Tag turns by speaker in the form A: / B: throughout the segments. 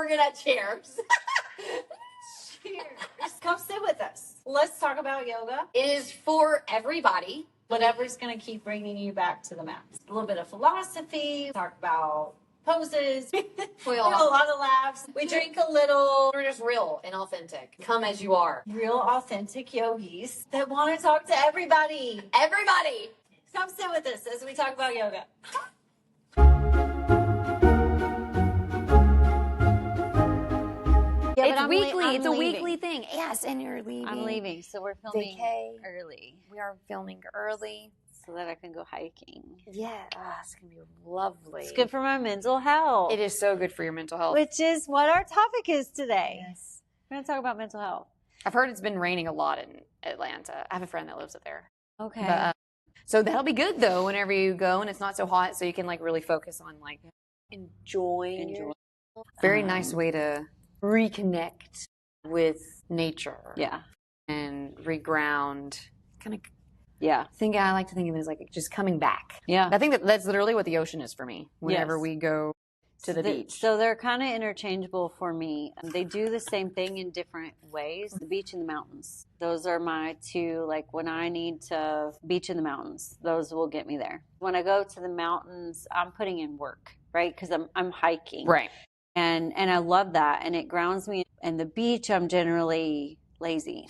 A: organ at chairs.
B: Cheers. Come sit with us. Let's talk about yoga.
A: It is for everybody.
B: Whatever's going to keep bringing you back to the mat. A little bit of philosophy. Talk about poses. We have a lot of laughs. We drink a little.
A: We're just real and authentic. Come as you are.
B: Real authentic yogis that want to talk to everybody.
A: Everybody.
B: Come sit with us as we talk about yoga.
C: Yeah,
D: It's weekly.
C: I'm
D: It's a
C: leaving.
D: weekly thing. Yes, and you're leaving.
C: I'm leaving, so we're filming early.
D: We are filming early.
C: So that I can go hiking.
D: Yeah, it's going to be lovely.
C: It's good for my mental health.
D: It is so good for your mental health.
C: Which is what our topic is today.
D: Yes.
C: We're going to talk about mental health.
D: I've heard it's been raining a lot in Atlanta. I have a friend that lives up there.
C: Okay.
D: But, so that'll be good, though, whenever you go and it's not so hot, so you can, like, really focus on, like, enjoying. Very nice way to reconnect with nature.
C: Yeah.
D: And reground. Kind of.
C: Yeah.
D: I like to think of it as like just coming back.
C: Yeah.
D: I think that's literally what the ocean is for me whenever
C: Yes.
D: we go to the beach.
C: So they're kind of interchangeable for me. They do the same thing in different ways. The beach and the mountains. Those are my two, like when I need to beach in the mountains, those will get me there. When I go to the mountains, I'm putting in work, right? Because I'm hiking.
D: Right.
C: And I love that. And it grounds me. And the beach, I'm generally lazy.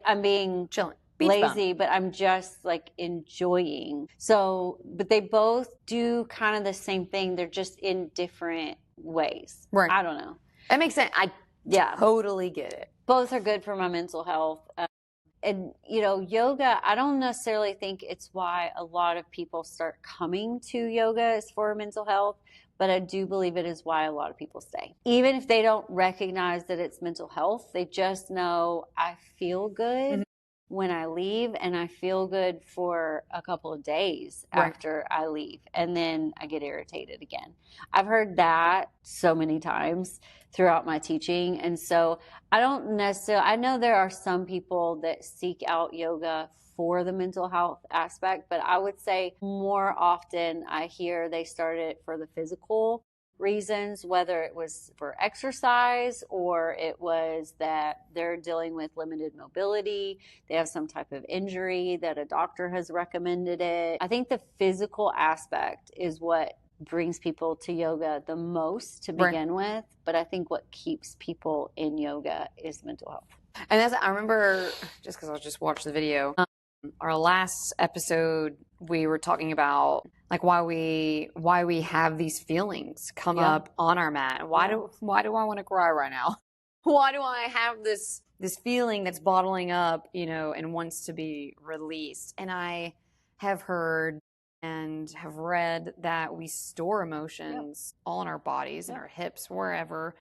C: I'm being
D: Chilling.
C: lazy, but I'm just like enjoying. So, but they both do kind of the same thing. They're just in different ways.
D: Right.
C: I don't know.
D: That makes sense. I totally get it.
C: Both are good for my mental health. And, you know, yoga, I don't necessarily think it's why a lot of people start coming to yoga is for mental health, but I do believe it is why a lot of people stay. Even if they don't recognize that it's mental health, they just know I feel good when I leave, and I feel good for a couple of days after I leave, and then I get irritated again. I've heard that so many times throughout my teaching, and so I don't necessarily, I know there are some people that seek out yoga for the mental health aspect, but I would say more often I hear they started it for the physical reasons, whether it was for exercise or it was that they're dealing with limited mobility, they have some type of injury that a doctor has recommended it. I think the physical aspect is what brings people to yoga the most to begin with, but I think what keeps people in yoga is mental health.
D: And I remember, just because I just watched the video, our last episode, we were talking about like why we have these feelings come up on our mat. Why do I want to cry right now? Why do I have this feeling that's bottling up, you know, and wants to be released? And I have heard and have read that we store emotions all in our bodies, in our hips, wherever,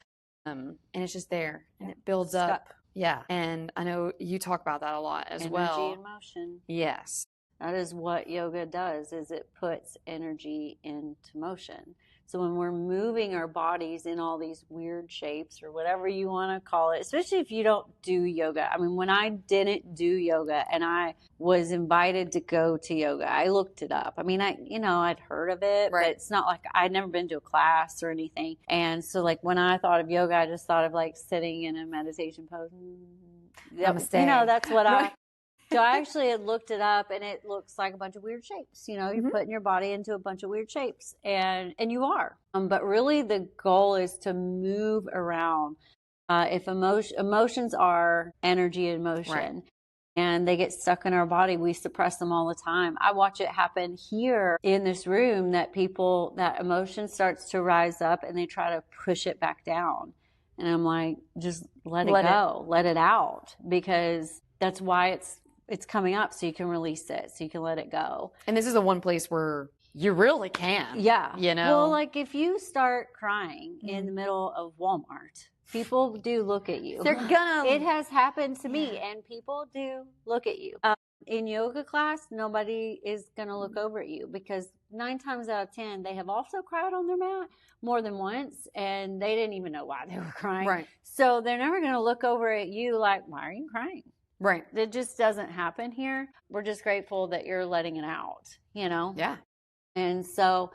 D: and it's just there and it builds up. Yeah. And I know you talk about that a lot as well.
C: Energy and motion.
D: Yes.
C: That is what yoga does, is it puts energy into motion. So when we're moving our bodies in all these weird shapes or whatever you want to call it, especially if you don't do yoga. I mean, when I didn't do yoga and I was invited to go to yoga, I looked it up. I mean, I'd heard of it, but it's not like I'd never been to a class or anything. And so like when I thought of yoga, I just thought of like sitting in a meditation pose.
D: Namaste.
C: You know, that's what So I actually had looked it up, and it looks like a bunch of weird shapes. You know, you're putting your body into a bunch of weird shapes, and you are. But really, the goal is to move around. If emotions are energy in motion, and they get stuck in our body, we suppress them all the time. I watch it happen here in this room. That emotion starts to rise up, and they try to push it back down. And I'm like, just let it go, let it out, because that's why it's coming up, so you can release it, so you can let it go.
D: And this is the one place where you really can.
C: Yeah.
D: You know?
C: Well, like if you start crying in the middle of Walmart, people do look at you.
D: They're gonna.
C: It has happened to me, and people do look at you. In yoga class, nobody is going to look over at you, because 9 times out of 10, they have also cried on their mat more than once, and they didn't even know why they were crying.
D: Right.
C: So they're never going to look over at you like, why are you crying?
D: Right.
C: It just doesn't happen here. We're just grateful that you're letting it out, you know?
D: Yeah.
C: And so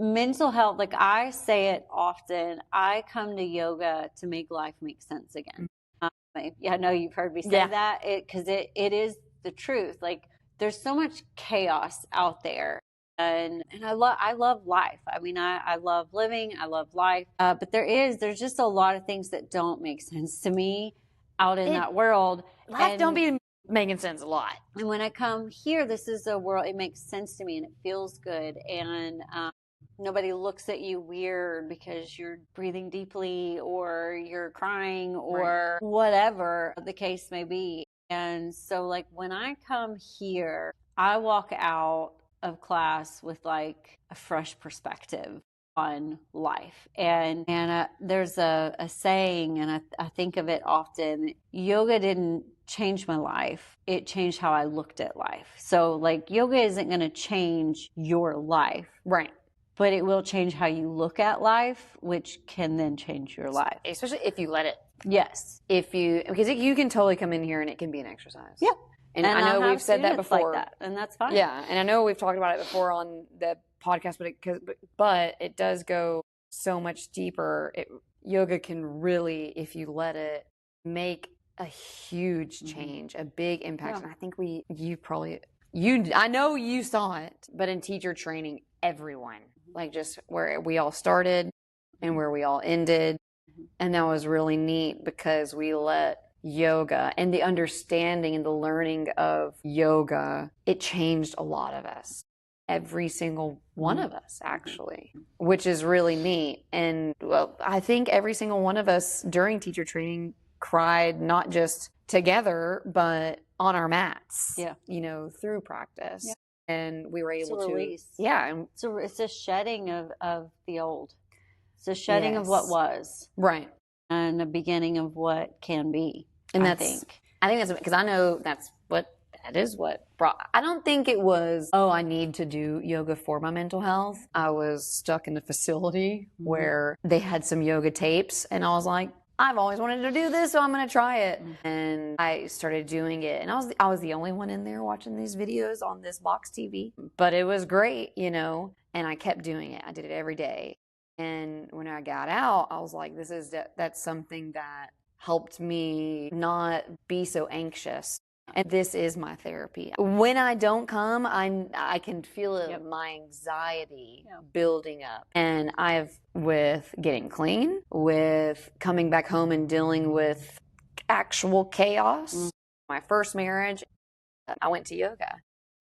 C: mental health, like I say it often, I come to yoga to make life make sense again. I know you've heard me say that, because it is the truth. Like, there's so much chaos out there. And I love life. I mean, I love living. I love life. But there's just a lot of things that don't make sense to me out in that world.
D: Life don't be making sense a lot.
C: And when I come here, this is a world, it makes sense to me and it feels good. And nobody looks at you weird because you're breathing deeply or you're crying or whatever the case may be. And so, like, when I come here, I walk out of class with like a fresh perspective on life. And there's a saying, and I think of it often: yoga didn't change my life, it changed how I looked at life. So like, yoga isn't going to change your life,
D: right,
C: but it will change how you look at life, which can then change your life,
D: especially if you let it.
C: Yes.
D: Because you can totally come in here and it can be an exercise.
C: Yeah.
D: And I know we've said that before.
C: Like that, and that's fine.
D: Yeah, and I know we've talked about it before on the podcast, but it does go so much deeper. Yoga can really, if you let it, make a huge change, a big impact. And I think I know you saw it, but in teacher training, everyone, like just where we all started and where we all ended. And that was really neat because we let yoga and the understanding and the learning of yoga, it changed a lot of us. Every single one of us, actually, which is really neat. And well, I think every single one of us during teacher training cried, not just together, but on our mats, through practice. Yeah. And we were able to release. Yeah. And
C: so it's a shedding of the old. It's a shedding of what was.
D: Right.
C: And a beginning of what can be.
D: And I think that's because I know that is what brought. I don't think it was, I need to do yoga for my mental health. I was stuck in a facility where they had some yoga tapes, and I was like, I've always wanted to do this, so I'm going to try it. And I started doing it, and I was the only one in there watching these videos on this box TV, but it was great, and I kept doing it. I did it every day. And when I got out, I was like, that's something that helped me not be so anxious. And this is my therapy. When I don't come, I can feel my anxiety building up. And with getting clean, with coming back home and dealing with actual chaos, my first marriage, I went to yoga.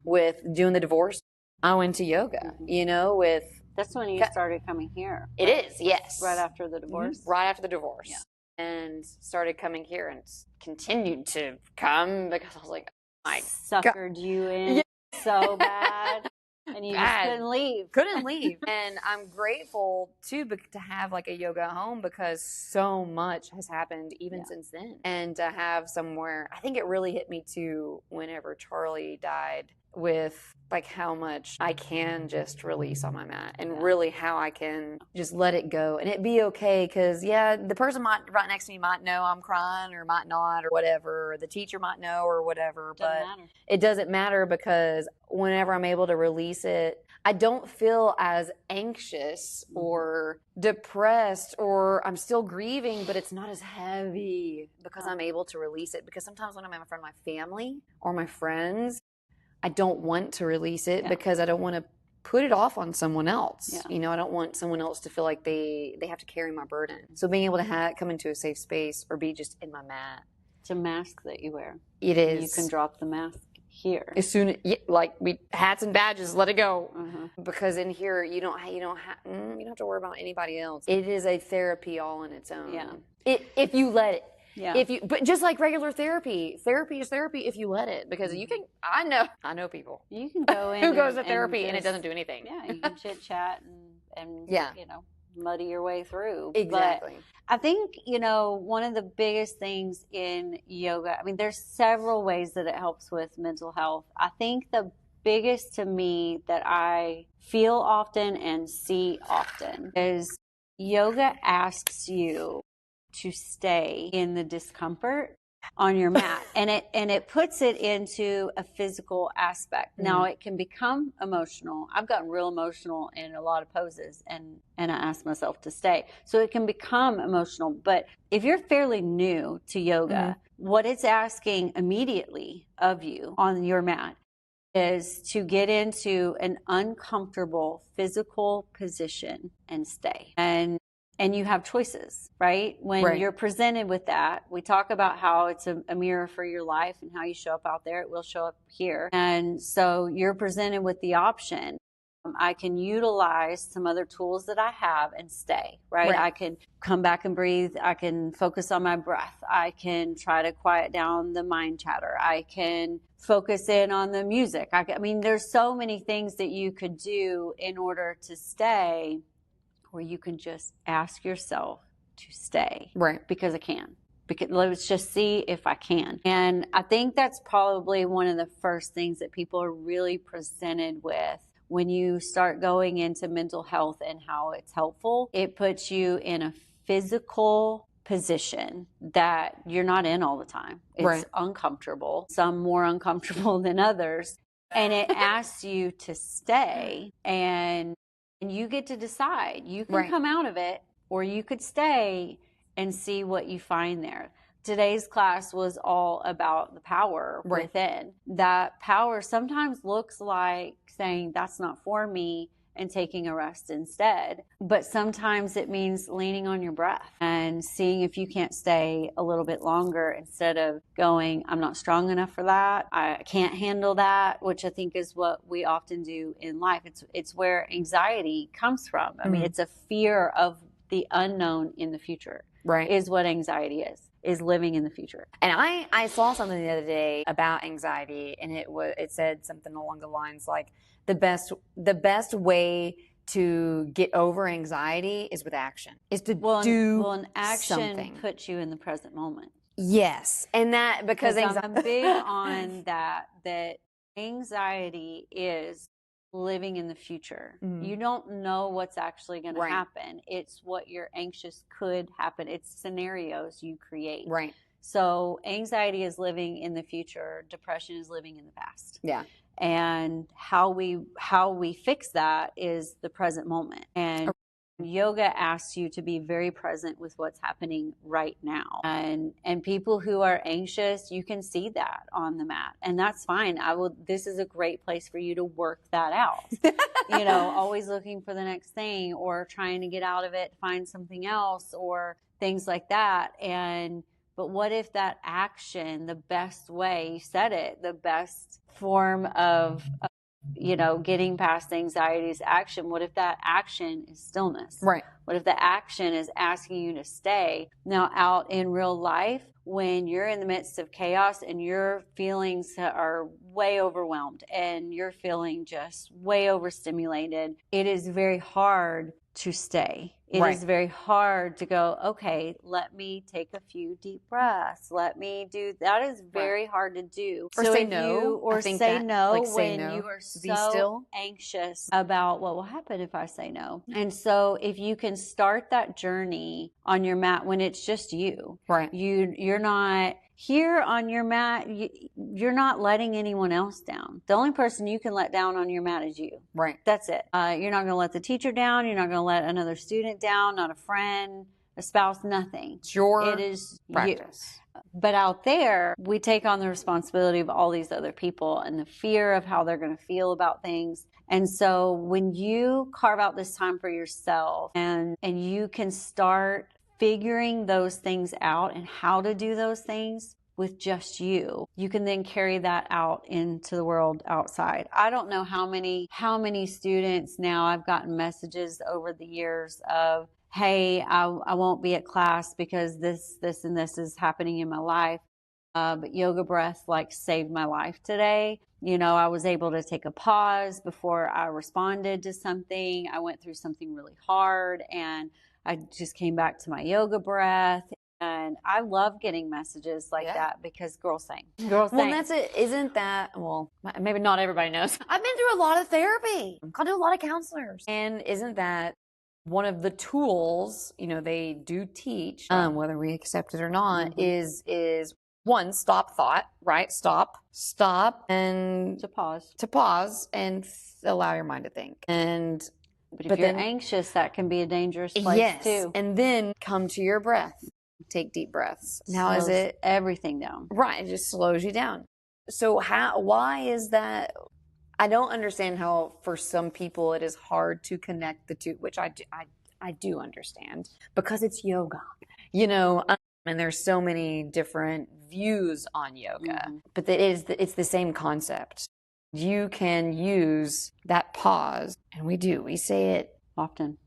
D: With doing the divorce, I went to yoga,
C: That's when you started coming here.
D: It is, yes.
C: Right after the divorce?
D: Right after the divorce. Yeah. And started coming here and continued to come because I was like, my
C: suckered you in so bad. And you just couldn't leave.
D: Couldn't leave. And I'm grateful, too, to have like a yoga home because so much has happened even since then. And to have somewhere, I think it really hit me, too, whenever Charlie died, with like how much I can just release on my mat and really how I can just let it go and it be okay. Because the person right next to me might know I'm crying or might not or whatever, or the teacher might know or whatever, it doesn't matter because whenever I'm able to release it, I don't feel as anxious or depressed, or I'm still grieving, but it's not as heavy because I'm able to release it. Because sometimes when I'm in front of my family or my friends, I don't want to release it because I don't want to put it off on someone else. Yeah. I don't want someone else to feel like they have to carry my burden. So being able to come into a safe space or be just in my mat.
C: It's a mask that you wear.
D: It is.
C: You can drop the mask here.
D: As soon hats and badges, let it go. Because in here you don't have to worry about anybody else. It is a therapy all on its own.
C: Yeah.
D: If you let it.
C: Yeah.
D: But just like regular therapy is therapy if you let it, because I know people.
C: You can go in
D: who goes to therapy and it doesn't do anything.
C: Yeah, you can chit chat and muddy your way through.
D: Exactly.
C: But I think, one of the biggest things in yoga, I mean, there's several ways that it helps with mental health. I think the biggest to me that I feel often and see often is yoga asks you to stay in the discomfort on your mat, and it puts it into a physical aspect. Now it can become emotional. I've gotten real emotional in a lot of poses, and I ask myself to stay. So it can become emotional. But if you're fairly new to yoga, what it's asking immediately of you on your mat is to get into an uncomfortable physical position and stay. And you have choices, right? When you're presented with that, we talk about how it's a mirror for your life, and how you show up out there, it will show up here. And so you're presented with the option. I can utilize some other tools that I have and stay, right? I can come back and breathe. I can focus on my breath. I can try to quiet down the mind chatter. I can focus in on the music. I mean, there's so many things that you could do in order to stay, or you can just ask yourself to stay. Because I can. Because let's just see if I can. And I think that's probably one of the first things that people are really presented with when you start going into mental health and how it's helpful. It puts you in a physical position that you're not in all the time. It's uncomfortable, some more uncomfortable than others. And it asks you to stay, and you get to decide. You can come out of it, or you could stay and see what you find there. Today's class was all about the power within. That power sometimes looks like saying, that's not for me, and taking a rest instead. But sometimes it means leaning on your breath and seeing if you can't stay a little bit longer, instead of going, I'm not strong enough for that, I can't handle that, which I think is what we often do in life. It's where anxiety comes from. I mean, it's a fear of the unknown in the future. Is what anxiety is living in the future.
D: And I saw something the other day about anxiety, and it said something along the lines like, the best way to get over anxiety is with action. Is to do
C: an action
D: something.
C: Puts you in the present moment.
D: Yes. And that, because
C: I'm big on that anxiety is living in the future. You don't know what's actually going to happen. It's what you're anxious could happen. It's scenarios you create. So anxiety is living in the future. Depression is living in the past. And how we fix that is the present moment. And yoga asks you to be very present with what's happening right now. And people who are anxious, you can see that on the mat, and that's fine. This is a great place for you to work that out. Always looking for the next thing, or trying to get out of it, find something else, or things like that. But what if that action, the best way, you said it, the best form of getting past anxiety's action, what if that action is stillness? What if the action is asking you to stay? Now, out in real life, when you're in the midst of chaos and your feelings are way overwhelmed and you're feeling just way overstimulated, it is very hard to stay. It is very hard to go, okay, let me take a few deep breaths. Let me do that. Is very hard to do.
D: Or
C: so
D: say no.
C: Say no when
D: no.
C: you are
D: Be
C: so
D: still.
C: anxious about what will happen if I say no. And so if you can start that journey on your mat when it's just you, you're not here on your mat, you're not letting anyone else down. The only person you can let down on your mat is you. That's it. You're not going to let the teacher down. You're not going to let another student down, not a friend, a spouse, nothing. It is practice. You. But out there, we take on the responsibility of all these other people and the fear of how they're going to feel about things. And so when you carve out this time for yourself and you can start figuring those things out and how to do those things with just you, you can then carry that out into the world outside. I don't know how many students now I've gotten messages over the years of, hey, I won't be at class because this and this is happening in my life. But yoga breath saved my life today. I was able to take a pause before I responded to something. I went through something really hard and I just came back to my yoga breath. And I love getting messages like that because girls sing.
D: Well, that's it. Isn't that, well, maybe not everybody knows. I've been through a lot of therapy. I've gone to a lot of counselors. And isn't that one of the tools, they do teach, whether we accept it or not, is one, stop thought, right? Stop and
C: To pause.
D: and allow your mind to think.
C: But if you're anxious, that can be a dangerous place too.
D: And then come to your breath. Take deep breaths. Now
C: Slows
D: is it
C: everything down?
D: Right, it just slows you down. So why is that? I don't understand how for some people it is hard to connect the two, which I do understand because it's yoga, and there's so many different views on yoga, but it's the same concept. You can use that pause, and we say it
C: Often.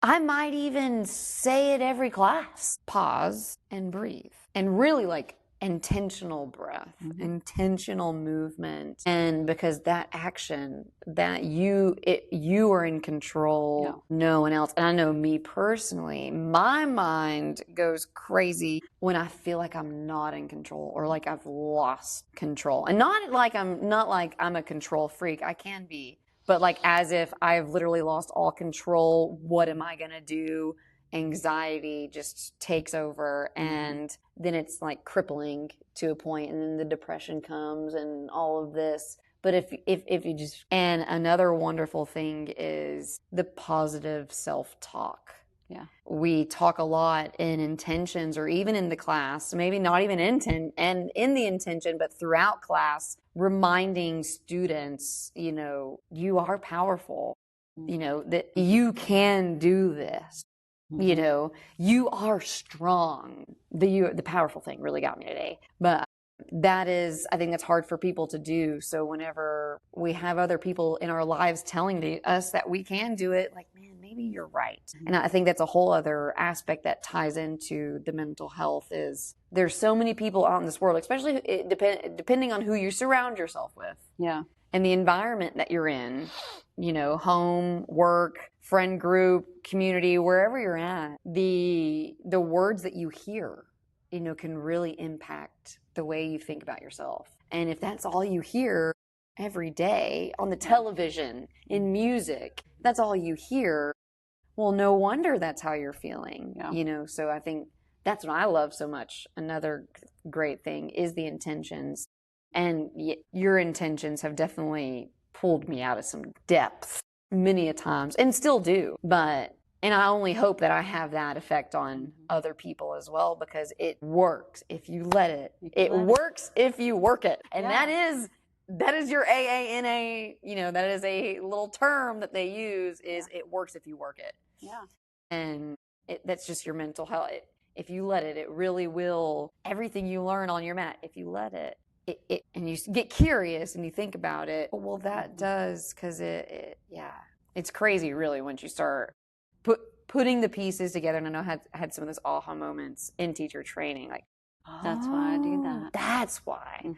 D: I might even say it every class. Pause and breathe. And really like intentional breath, intentional movement. And because that action, that you are in control, no one else. And I know me personally, my mind goes crazy when I feel like I'm not in control or like I've lost control. And not like I'm a control freak. I can be. But like as if I've literally lost all control, what am I going to do? Anxiety just takes over, and then it's like crippling to a point, and then the depression comes and all of this. But if you just, and another wonderful thing is the positive self-talk.
C: Yeah.
D: We talk a lot in intentions or even in the class, maybe not even in the intention, but throughout class, reminding students, you are powerful, that you can do this, you are strong. The powerful thing really got me today. But I think that's hard for people to do. So whenever we have other people in our lives telling us that we can do it, like, man, maybe you're right. And I think that's a whole other aspect that ties into the mental health is there's so many people out in this world, especially depending on who you surround yourself with.
C: Yeah.
D: And the environment that you're in, home, work, friend group, community, wherever you're at, the words that you hear, can really impact the way you think about yourself. And if that's all you hear every day on the television, in music, that's all you hear, well, no wonder that's how you're feeling, So I think that's what I love so much. Another great thing is the intentions. And your intentions have definitely pulled me out of some depths many a times and still do. And I only hope that I have that effect on other people as well, because it works if you let it. It works if you work it. And that is your AANA, that is a little term that they use is it works if you work it.
C: Yeah.
D: And that's just your mental health. If you let it, it really will. Everything you learn on your mat, if you let it, and you get curious and you think about it, well, that does, because it's crazy really once you start putting the pieces together. And I know I had some of those aha moments in teacher training, like,
C: that's why I do that.
D: That's why.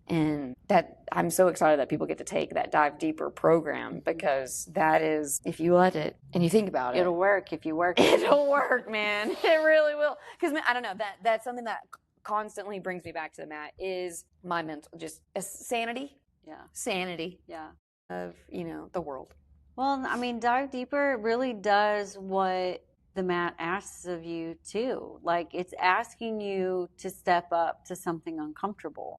D: And that I'm so excited that people get to take that dive deeper program, because that is, if you let it and you think about it,
C: it'll work if you work it.
D: It'll work, man. It really will. Because I don't know, that's something that constantly brings me back to the mat is my mental, just sanity.
C: Yeah.
D: Sanity.
C: Yeah.
D: Of, the world.
C: Well, I mean, dive deeper really does what the mat asks of you too. Like it's asking you to step up to something uncomfortable.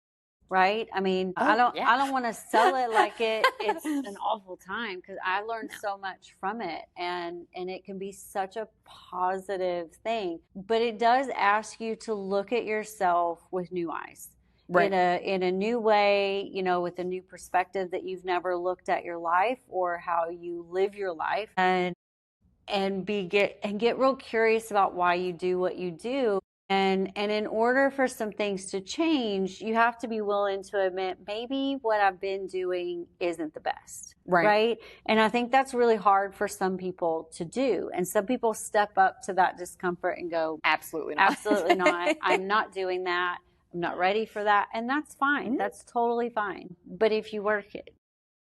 C: Right? I mean, I don't want to sell it like it's an awful time, because I learned so much from it, and it can be such a positive thing. But it does ask you to look at yourself with new eyes. Right. In a new way, with a new perspective that you've never looked at your life or how you live your life, and get real curious about why you do what you do. And in order for some things to change, you have to be willing to admit maybe what I've been doing isn't the best. Right? And I think that's really hard for some people to do. And some people step up to that discomfort and go, absolutely not. Absolutely not. I'm not doing that. I'm not ready for that. And that's fine. That's totally fine. But if you work it,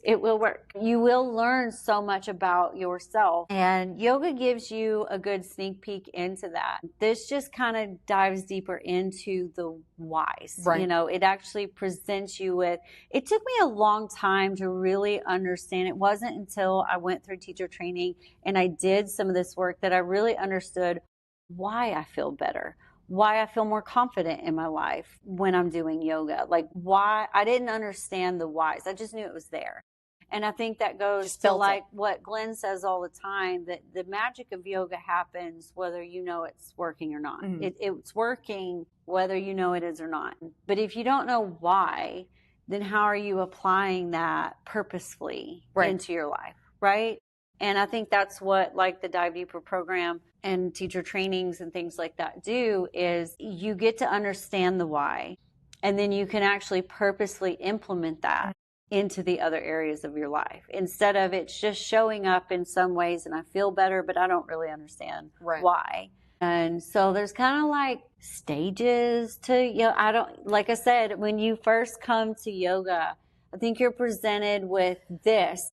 C: it will work. You will learn so much about yourself, and yoga gives you a good sneak peek into that. This just kind of dives deeper into the whys. Right. It actually presents you with, it took me a long time to really understand. It wasn't until I went through teacher training and I did some of this work that I really understood why I feel better, why I feel more confident in my life when I'm doing yoga. Like why I didn't understand the whys. I just knew it was there. And I think that goes
D: Just
C: to
D: felt
C: like
D: it.
C: what Glenn says all the time, that the magic of yoga happens whether you know it's working or not.
D: Mhm.
C: It's working whether you know it is or not. But if you don't know why, then how are you applying that purposefully
D: Right.
C: into your life, right? And I think that's what like the Dive Deeper program and teacher trainings and things like that do, is you get to understand the why, and then you can actually purposely implement that into the other areas of your life, instead of it's just showing up in some ways and I feel better, but I don't really understand
D: Right.
C: why. And so there's kind of like stages to, I don't, like I said, when you first come to yoga, I think you're presented with this.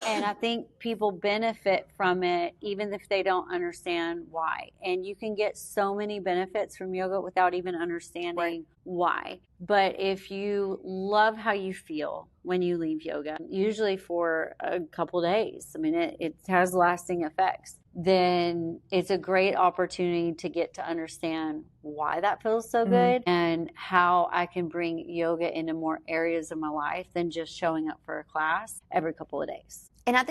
C: And I think people benefit from it even if they don't understand why. And you can get so many benefits from yoga without even understanding why. But if you love how you feel when you leave yoga, usually for a couple days, I mean, it has lasting effects, then it's a great opportunity to get to understand why that feels so good and how I can bring yoga into more areas of my life than just showing up for a class every couple of days.
D: And I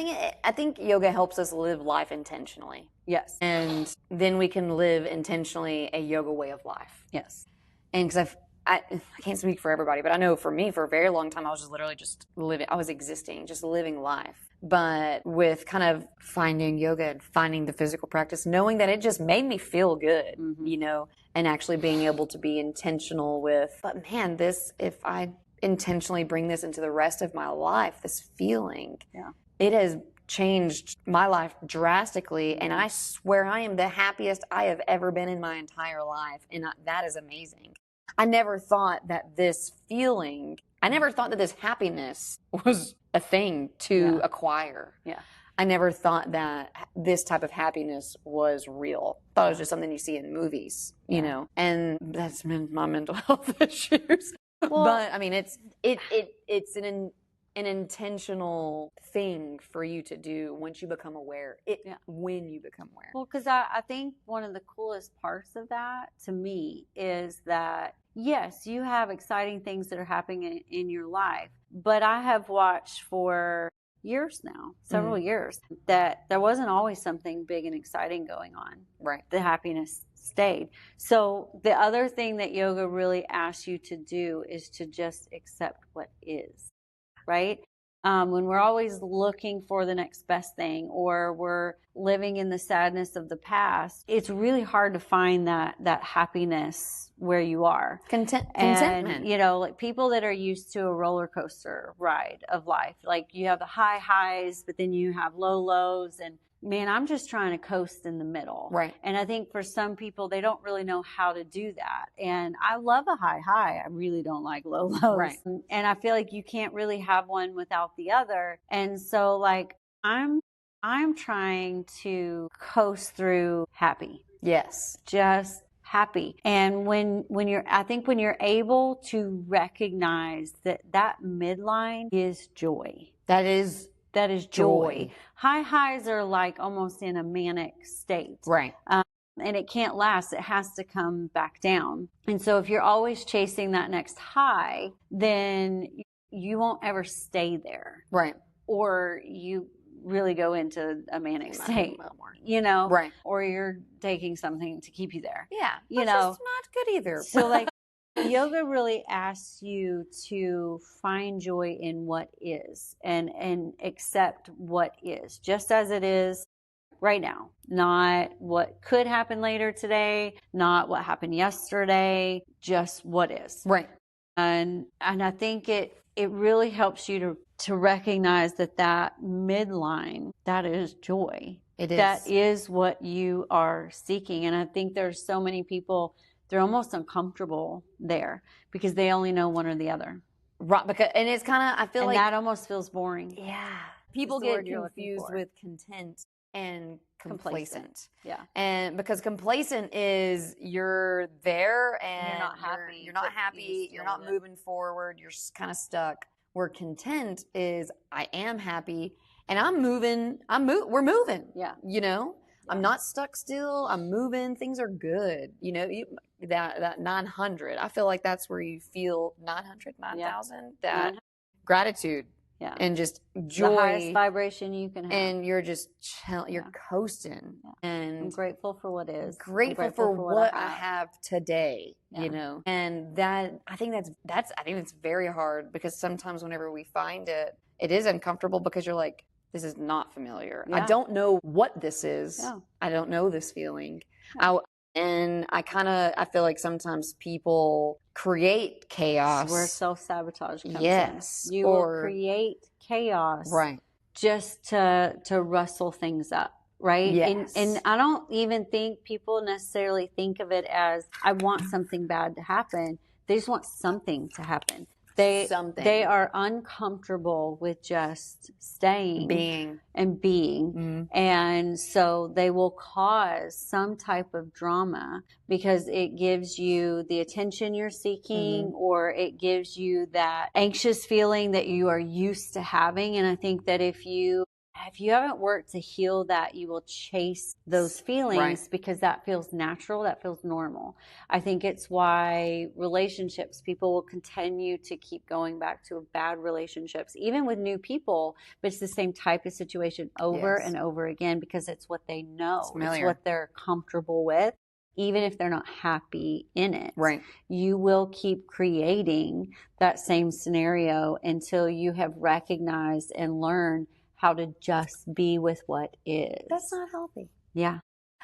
D: think yoga helps us live life intentionally.
C: Yes.
D: And then we can live intentionally a yoga way of life.
C: Yes.
D: And because I can't speak for everybody, but I know for me, for a very long time, I was just literally just living, I was existing, just living life. But with kind of finding yoga and finding the physical practice, knowing that it just made me feel good, you know, and actually being able to be intentional with, but man, if I intentionally bring this into the rest of my life, this feeling, it has changed my life drastically, and I swear I am the happiest I have ever been in my entire life, and that is amazing. I never thought that this feeling, I never thought that this happiness was a thing to acquire.
C: Yeah.
D: I never thought that this type of happiness was real. I thought it was just something you see in movies, you know, and that's my mental health issues.
C: Well,
D: but I mean, it's an intentional thing for you to do once you become aware. When you become aware.
C: Well, because I think one of the coolest parts of that to me is that, yes, you have exciting things that are happening in your life, but I have watched for years now, several years, that there wasn't always something big and exciting going on.
D: Right.
C: The happiness stayed. So the other thing that yoga really asks you to do is to just accept what is. Right? When we're always looking for the next best thing, or we're living in the sadness of the past, it's really hard to find that happiness where you are.
D: Contentment.
C: And, you know, like people that are used to a roller coaster ride of life, like you have the high highs, but then you have low lows, and man, I'm just trying to coast in the middle.
D: Right.
C: And I think for some people, they don't really know how to do that. And I love a high high. I really don't like low lows.
D: Right.
C: And I feel like you can't really have one without the other. And so like I'm trying to coast through happy.
D: Yes.
C: Just happy. And I think when you're able to recognize that midline is joy.
D: That is
C: joy. High highs are like almost in a manic state.
D: Right.
C: And it can't last. It has to come back down. And so if you're always chasing that next high, then you won't ever stay there.
D: Right.
C: Or you really go into a manic state, you know,
D: right.
C: Or you're taking something to keep you there.
D: Yeah.
C: You know,
D: just not good either.
C: So like yoga really asks you to find joy in what is and accept what is just as it is right now, not what could happen later today, not what happened yesterday, just what is.
D: Right.
C: And I think it really helps you to recognize that midline, that is joy.
D: It is.
C: That is what you are seeking. And I think there's so many people, they're almost uncomfortable there because they only know one or the other.
D: Right. And it's kind of, I feel like
C: that almost feels boring.
D: Yeah. People get confused with content and complacent.
C: Yeah.
D: And because complacent is you're there and
C: you're not happy.
D: You're not happy. You're not moving forward. You're kind of stuck. Where content is I am happy and I'm moving. We're moving.
C: Yeah.
D: You know, I'm not stuck still. I'm moving. Things are good. You know, that 900, I feel like that's where you feel 900, 9,000, that gratitude and just joy.
C: The highest vibration you can have.
D: And you're just you're coasting. And
C: I'm grateful for what is.
D: Grateful for what I have today, you know. And that, I think it's very hard, because sometimes whenever we find it, it is uncomfortable, because you're like, this is not familiar. I don't know what this is. I don't know this feeling. And I feel like sometimes people create chaos.
C: Where self-sabotage comes in.
D: Yes.
C: You will create chaos.
D: Right.
C: Just to rustle things up. Right.
D: Yes.
C: And I don't even think people necessarily think of it as, I want something bad to happen. They just want something to happen. They are uncomfortable with just staying, being. And so they will cause some type of drama, because it gives you the attention you're seeking, or it gives you that anxious feeling that you are used to having. And I think that if you haven't worked to heal that, you will chase those feelings, because that feels natural, that feels normal. I think it's why relationships, people will continue to keep going back to bad relationships, even with new people, but it's the same type of situation over and over again, because it's what they know. It's what they're comfortable with. Even if they're not happy in it, you will keep creating that same scenario until you have recognized and learned how to just be with what is.
D: That's not healthy.
C: Yeah.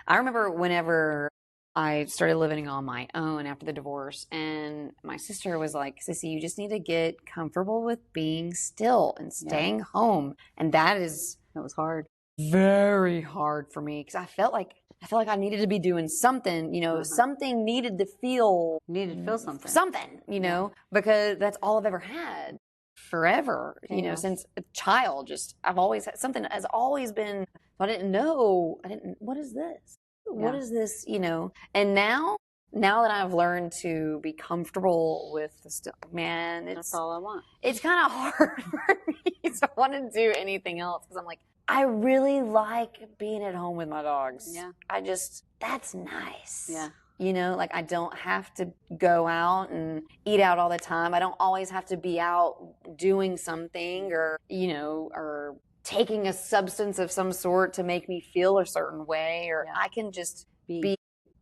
D: I remember whenever I started living on my own after the divorce, and my sister was like, Sissy, you just need to get comfortable with being still and staying home. And that was hard. Very hard for me, because I felt like I needed to be doing something, you know, something needed to feel something, you know, because that's all I've ever had. Forever, you know, since a child. I've always had something that has always been, what is this? What is this, you know? And now that I've learned to be comfortable with the stuff, man,
C: that's all I want.
D: It's kind of hard for me to want to do anything else, because I'm like, I really like being at home with my dogs.
C: Yeah.
D: That's nice.
C: Yeah.
D: You know, like, I don't have to go out and eat out all the time. I don't always have to be out doing something, or, you know, or taking a substance of some sort to make me feel a certain way, or I can just be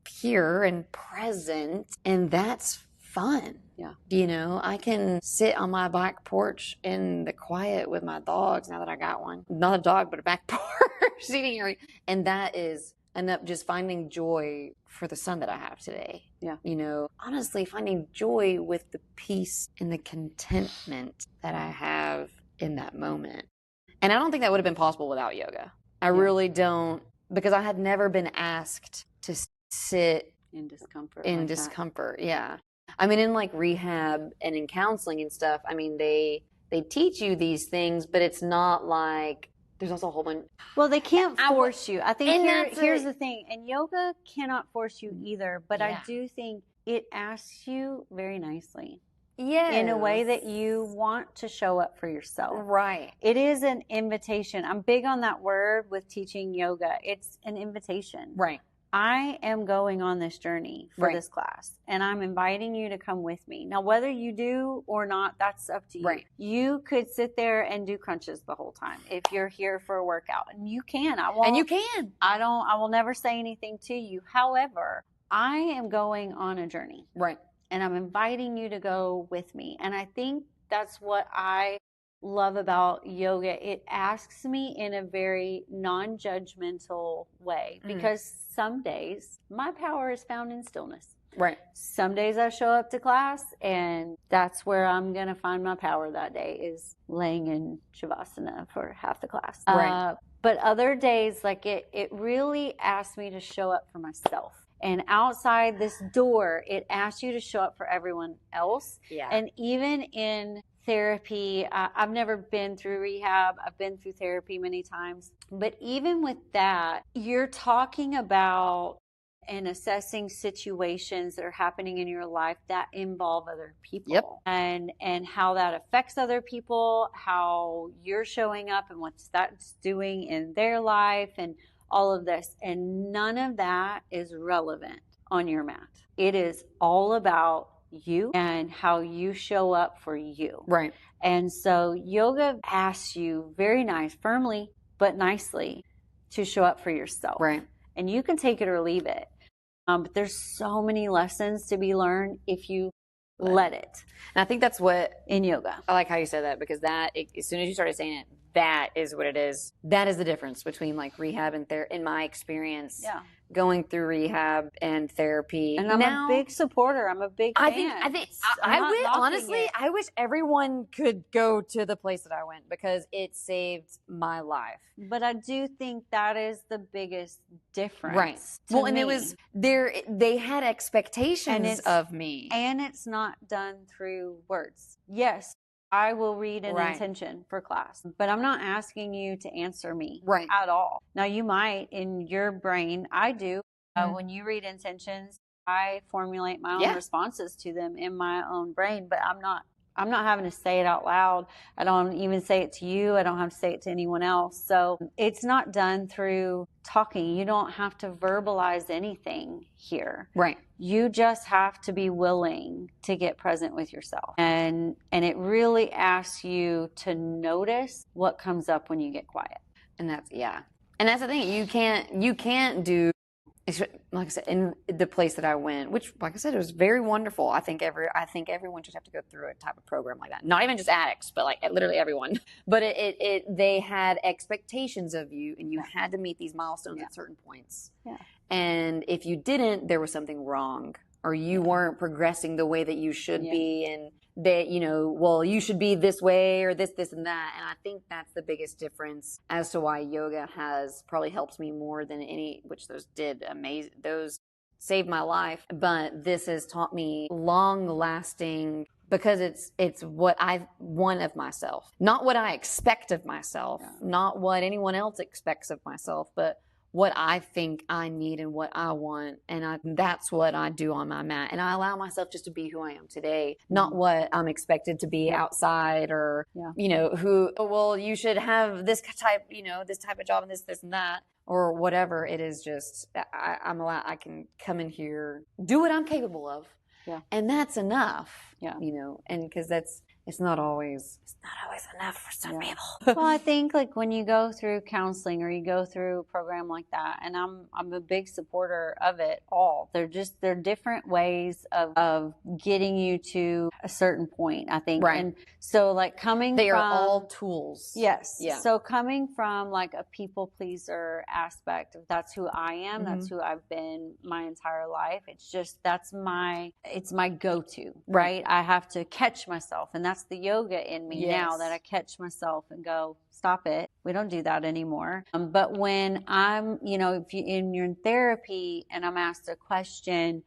D: here and present, and that's fun.
C: Yeah.
D: You know, I can sit on my back porch in the quiet with my dogs, now that I got one. Not a dog, but a back porch seating area. And that is enough, just finding joy for the son that I have today.
C: Yeah.
D: You know, honestly, finding joy with the peace and the contentment that I have in that moment. And I don't think that would have been possible without yoga. I really don't, because I had never been asked to sit
C: in discomfort.
D: Yeah. I mean, in like rehab and in counseling and stuff, I mean, they teach you these things, but it's not like, there's also a whole bunch.
C: Well, they can't force you. I think here's the thing, and yoga cannot force you either, but I do think it asks you very nicely.
D: Yes.
C: In a way that you want to show up for yourself.
D: Right.
C: It is an invitation. I'm big on that word with teaching yoga. It's an invitation.
D: Right.
C: I am going on this journey for this class, and I'm inviting you to come with me. Now, whether you do or not, that's up to you.
D: Right.
C: You could sit there and do crunches the whole time if you're here for a workout, and you can. I won't.
D: And you can.
C: I will never say anything to you. However, I am going on a journey.
D: Right.
C: And I'm inviting you to go with me. And I think that's what I love about yoga. It asks me in a very non-judgmental way, because some days my power is found in stillness.
D: Right.
C: Some days I show up to class, and that's where I'm going to find my power that day, is laying in Shavasana for half the class.
D: Right.
C: But other days, like it really asks me to show up for myself. And outside this door, it asks you to show up for everyone else.
D: Yeah.
C: And even in therapy, I've never been through rehab. I've been through therapy many times. But even with that, you're talking about and assessing situations that are happening in your life that involve other people.
D: Yep.
C: And how that affects other people, how you're showing up and what that's doing in their life, and all of this. And none of that is relevant on your mat. It is all about you and how you show up for you.
D: Right.
C: And so yoga asks you very nice, firmly, but nicely to show up for yourself.
D: Right.
C: And you can take it or leave it. But there's so many lessons to be learned if you let it.
D: And I think that's what
C: in yoga.
D: I like how you said that, because as soon as you started saying it, that is what it is. That is the difference between like rehab and therapy, in my experience.
C: Yeah.
D: Going through rehab and therapy.
C: And I'm a big supporter. I'm a big fan.
D: I wish everyone could go to the place that I went, because it saved my life.
C: But I do think that is the biggest difference.
D: Right. Well, and it was they had expectations of me.
C: And it's not done through words. Yes, I will read an intention for class, but I'm not asking you to answer me at all. Now, you might in your brain, I do, when you read intentions, I formulate my own responses to them in my own brain, but I'm not having to say it out loud. I don't even say it to you. I don't have to say it to anyone else. So it's not done through talking. You don't have to verbalize anything here.
D: Right.
C: You just have to be willing to get present with yourself. And it really asks you to notice what comes up when you get quiet.
D: And that's the thing. You can't do, like I said, in the place that I went, which, like I said, it was very wonderful. I think everyone should have to go through a type of program like that. Not even just addicts, but like literally everyone. But they had expectations of you, and you had to meet these milestones at certain points.
C: Yeah.
D: And if you didn't, there was something wrong, or you weren't progressing the way that you should be, and that, you should be this way or this and that. And I think that's the biggest difference as to why yoga has probably helped me more than any, which those saved my life. But this has taught me long lasting, because it's what I want of myself, not what I expect of myself, not what anyone else expects of myself, but what I think I need and what I want. And that's what I do on my mat. And I allow myself just to be who I am today, not what I'm expected to be outside, or, you should have this type of job and this and that, or whatever. It is just, I can come in here, do what I'm capable of.
C: Yeah.
D: And that's enough.
C: Yeah.
D: And because it's not always enough for some people.
C: Well, I think like when you go through counseling or you go through a program like that, and I'm a big supporter of it all. They're different ways of getting you to a certain point, I think.
D: Right.
C: And so like
D: they are all tools.
C: Yes.
D: Yeah.
C: So coming from like a people pleaser aspect, that's who I am. That's who I've been my entire life. It's just, it's my go-to, right? I have to catch myself, and that's the yoga in me now, that I catch myself and go, stop it. We don't do that anymore. But when I'm, if you're in therapy and I'm asked a question,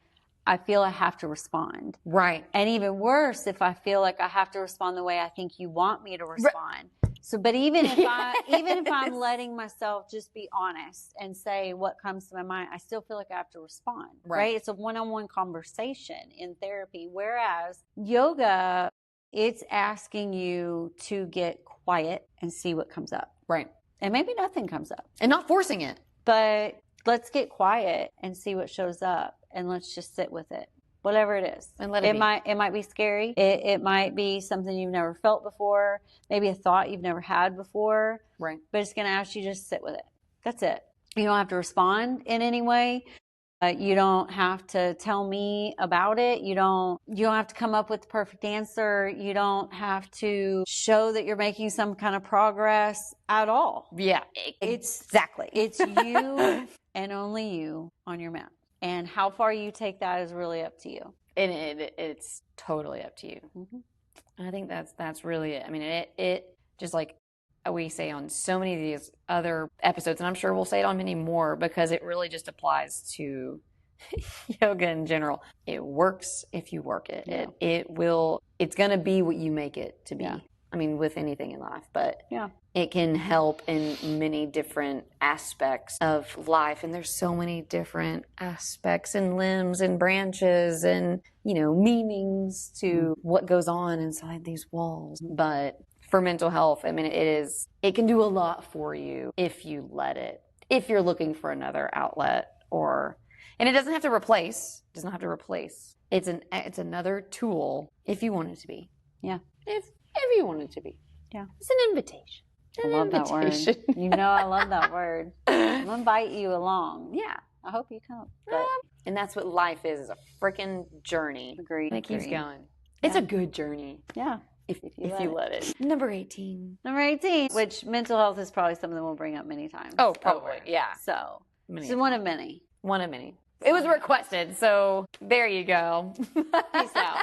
C: I feel I have to respond.
D: Right.
C: And even worse, if I feel like I have to respond the way I think you want me to respond. So, but even if I'm letting myself just be honest and say what comes to my mind, I still feel like I have to respond. Right. It's a one-on-one conversation in therapy. Whereas yoga, it's asking you to get quiet and see what comes up.
D: Right.
C: And maybe nothing comes up.
D: And not forcing it.
C: But let's get quiet and see what shows up, and let's just sit with it. Whatever it is.
D: And let it be.
C: It might be scary. It might be something you've never felt before, maybe a thought you've never had before.
D: Right.
C: But it's going to ask you just sit with it. That's it. You don't have to respond in any way. You don't have to tell me about it. You don't have to come up with the perfect answer. You don't have to show that you're making some kind of progress at all.
D: Yeah, exactly.
C: It's you and only you on your mat. And how far you take that is really up to you.
D: And it's totally up to you. Mm-hmm. And I think that's really it. I mean, it just like we say on so many of these other episodes, and I'm sure we'll say it on many more, because it really just applies to yoga in general. It works if you work it. Yeah. It's going to be what you make it to be. Yeah. I mean, with anything in life, but it can help in many different aspects of life. And there's so many different aspects and limbs and branches and, meanings to what goes on inside these walls. But for mental health, I mean, it can do a lot for you if you let it. if you're looking for another outlet, and it doesn't have to replace. It's another tool if you want it to be.
C: Yeah.
D: If you want it to be.
C: Yeah.
D: It's an invitation.
C: I love that word. You know, I love that word. I'm gonna invite you along.
D: Yeah.
C: I hope you come. But
D: And that's what life is a freaking journey.
C: Agreed.
D: And it keeps
C: Agreed.
D: going. It's a good journey.
C: Yeah.
D: If you let it. Number 18.
C: Number 18, which mental health is probably something we'll bring up many times.
D: Oh, probably.
C: over.
D: Yeah.
C: So,
D: Many
C: it's one of many.
D: One of many. It was requested, so there you go.
C: Peace out.